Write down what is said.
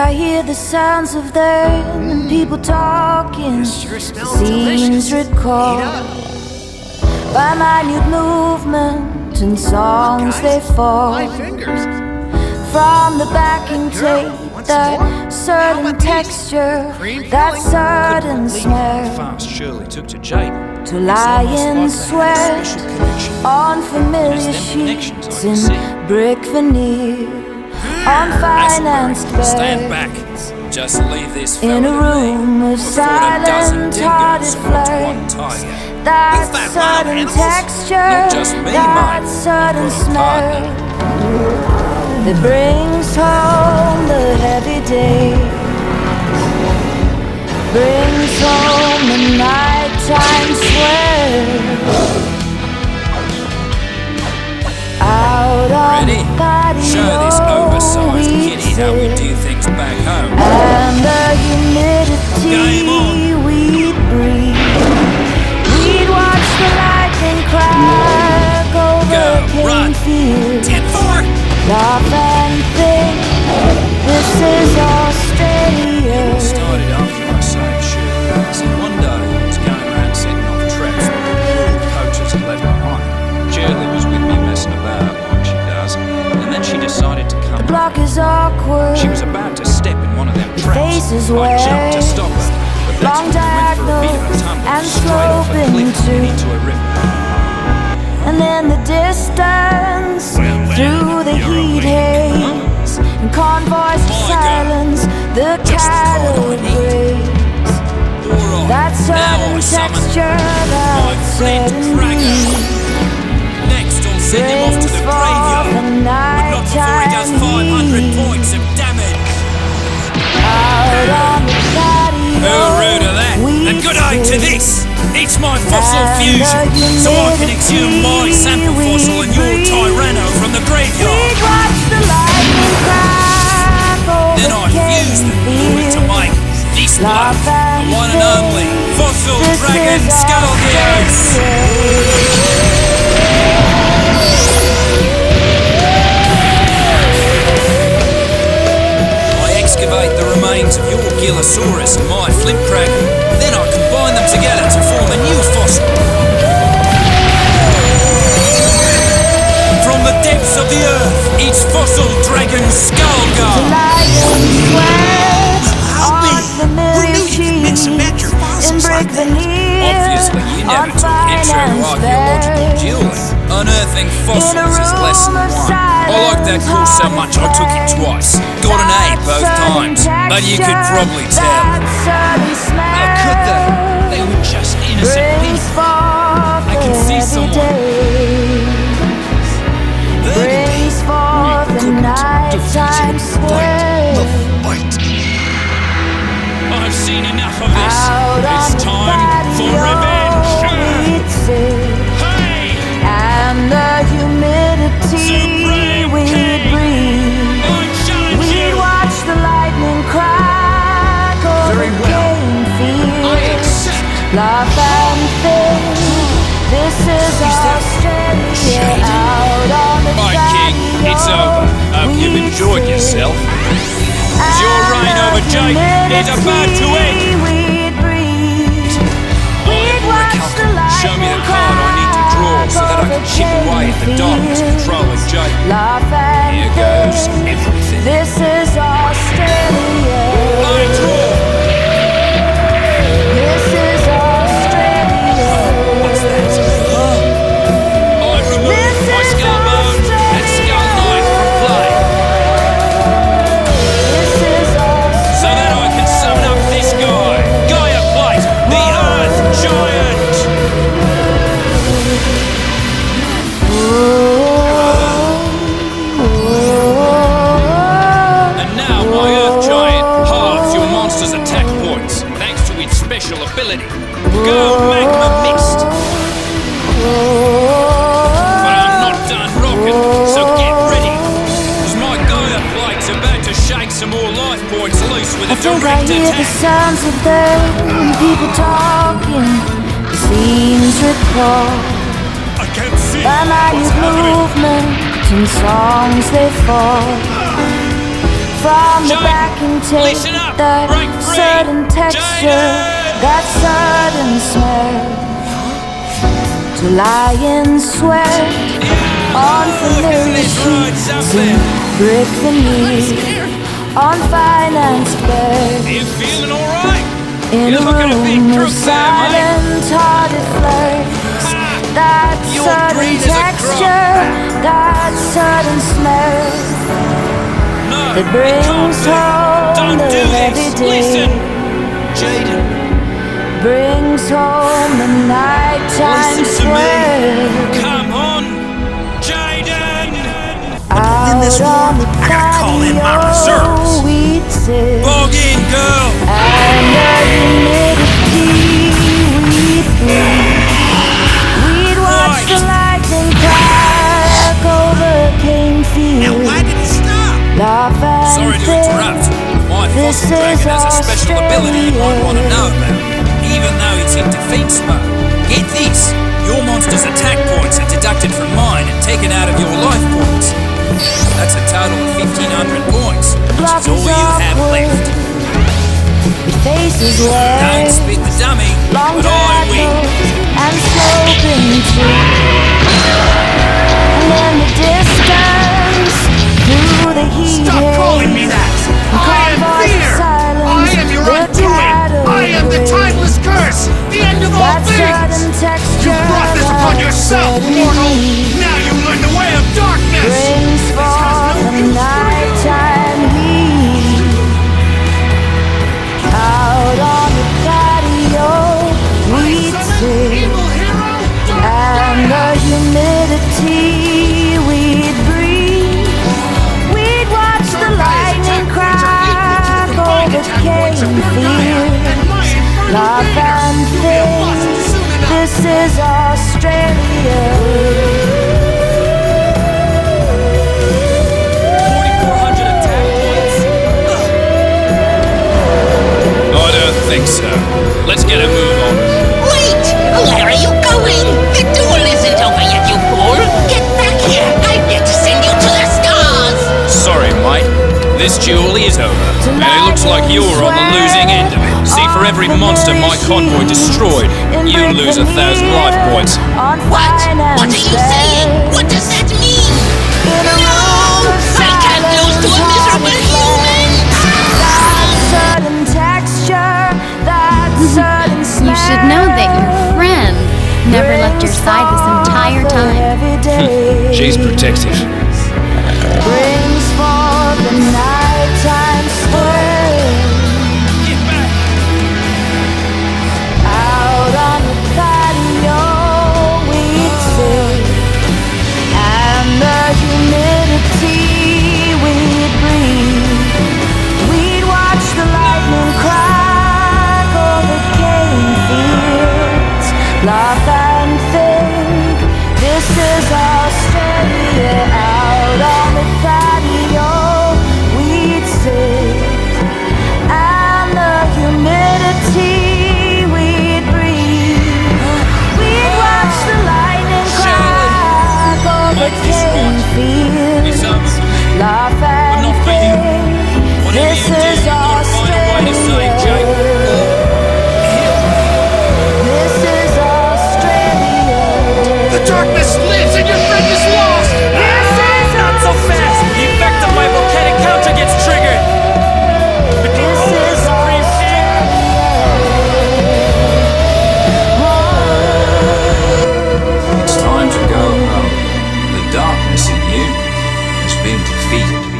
I hear the sounds of them and people talking. Sure smells Scenes delicious. recalled Eat up. by minute movement and songs they fall My fingers. from the backing tape. What's That more? certain How about these? texture, Cream that filling? certain smell. Fast Shirley took to Jaden. To lie and sweat Special connection. on familiar And it's them connections sheets I can in see. brick veneer, on financed Stand back. beds, Just leave this fella in a to room me. of Before a dozen silent-hearted dingoes squat one flirts. tiger. That Is that wild certain animals? texture, Not just me, that mate. certain I've got a smell partner. that brings home the heavy days, brings home the nighttime sweat. Out on Ready? the patio, Show this oversized we'd kitty how we sit, do things back home. and the humidity Game on. we'd breathe. We'd watch the lightning crack over Go, cane run. fields, 10-4. laugh and think, this is Australia. Started after I saved Shirley. See, one day I was going around setting off traps that the cruel coaches had left behind. Shirley was with me messing about like she does, and then she decided to come The home. block is awkward. She was about to step in one of them traps. face is I jumped to wet, stop her, but that's long when we went for a bit of a diagonals tumble and straight off a cliff sloping and into a river. and then the distance through the heat haze and convoys of My God. silence, the Just the kind cattle I need. graze. Alright, That now certain I summon texture, my that flint certain dragon. heat Next, I'll send him off to the brings forth graveyard, the but not before he does nighttime 500 heat. points of damage. Out on the patio, Who rude of that? And good day to sit, this! It's my fossil and fusion, the so I can exhume my sample humidity fossil and your we Tyranno from the graveyard. We'd watch the lightning crack over Then I fuse them in order to make this bloke, laugh the and one and only fossil This dragon is skull gears. I excavate the remains of your Gillosaurus and my flint cracker. Then I combine them together to form a new fossil. From the depths of the earth, it's fossil dragon skull guard. In brick veneer, Obviously, you never on took intro to financed archaeological beds. dueling. Unearthing fossils In a is lesson room of 1. I like that course so much I took it twice. Got an A both times, but you could probably tell. How could they? They were just innocent people. I can see someone. Brings forth the nighttime sweat. I've seen enough of this. Out on It's the time for revenge. patio we'd sit, Hey! and the humidity Supreme we'd King, breathe. I challenge We'd you! watch the lightning crack over Very well. cane I fields, accept. laugh and think, this is Australia. Out on the My king, it's over. Hope you've we'd enjoyed sit, yourself. and Your reign the over Jake is about to end. humidity we'd breathe. We'd watch the Show me the lightning card I need to draw so that I can crack chip over away at the cane darkness fields. controlling Jake. Laugh and Here goes think, everything. this is Australia. I draw. This is Australia. What's that? I remove This my is skull bone and skull knife from play This is so that I can summon up this guy, Gaia Plate, the Earth Giant. And now my Earth Giant halves your monster's attack points thanks to its special ability. Go Magma Mist. But I'm not done rocking, so get ready. Cause my Gaia Plate's about to shake some more life points loose with I a think I direct hear the attack. sounds of them, people talking, scenes recalled I can't see by what's minute happening. movement and songs they fall from the Jaden, back and take listen up. that Break free. sudden texture, Jaden. that sudden smell, to lie in sweat on familiar sheets and brick the knee on financed beds. Are you feeling alright? In You're a looking a bit room of crook there, mate. silent-hearted flirts, that Your sudden breed is a texture, that sudden smell No, that it brings can't be. home Don't the do heavy this. day, Listen, Jaden, brings home the nighttime listen to me. swell. Come on, Jaden. Out in this on war, the I gotta call in my patio reserves. we'd sit, Bog in, girl. and the humidity we'd breathe. We'd watch Right. the lightning crack over cane Now, why fields, did it stop? laugh and Sorry to think, interrupt, but my this fossil is dragon has a special ability you might want to Australia. know about, even though it's in defense mode. Get this, your monster's attack points are deducted from mine and taken out of your life points. That's a total of 1,500 points, which is all you have left. Your face is Don't wet, spit the dummy, long but I win. diagonals and sloping trees, and in the distance, through the heat Stop calling me haze, that! I am convoys fear! silence, I am your the undoing! I am the tattered timeless curse! The end of all that sudden things! texture, You brought this upon that yourself, sudden mortal! heat Now you learn the way of darkness! brings This has forth no the use for you! nighttime heat. Out on the patio, we'd sit, Evil hero! and the humidity we'd breathe. We'd watch the lightning crack over cane fields, laugh and think, this is Australia. 4,400 attack points? I don't think so. Let's get a move on. Wait! Where are you going? The duel isn't over yet, you fool! Get back here! I'm here to send you to the stars! Sorry, mate. This duel is over, and it looks like you're on the losing end of it. See, for every monster my convoy destroyed, you lose 1,000 life points. What? What are you saying? What does that mean? No! I can't lose to a miserable human! You should know that your friend never left your side this entire time. She's protective. Brings forth the nighttime swell. Get back! Out on the patio we'd sit, and the humidity we'd breathe. We'd watch the lightning crack over cane fields, laugh and think, this is Australia. Out on the patio we'd sit, and the humidity we'd breathe. We'd watch the lightning crack over Make this cane right. fields, It's over for me. laugh But and not for you. think, Whatever this you do, is you've got to find a way to save Jake. Australia. This is Australia. The darkness lives and your friend is lost! Not so fast! The effect of my volcanic counter gets triggered! This is It's time to go home. The darkness in you has been defeated.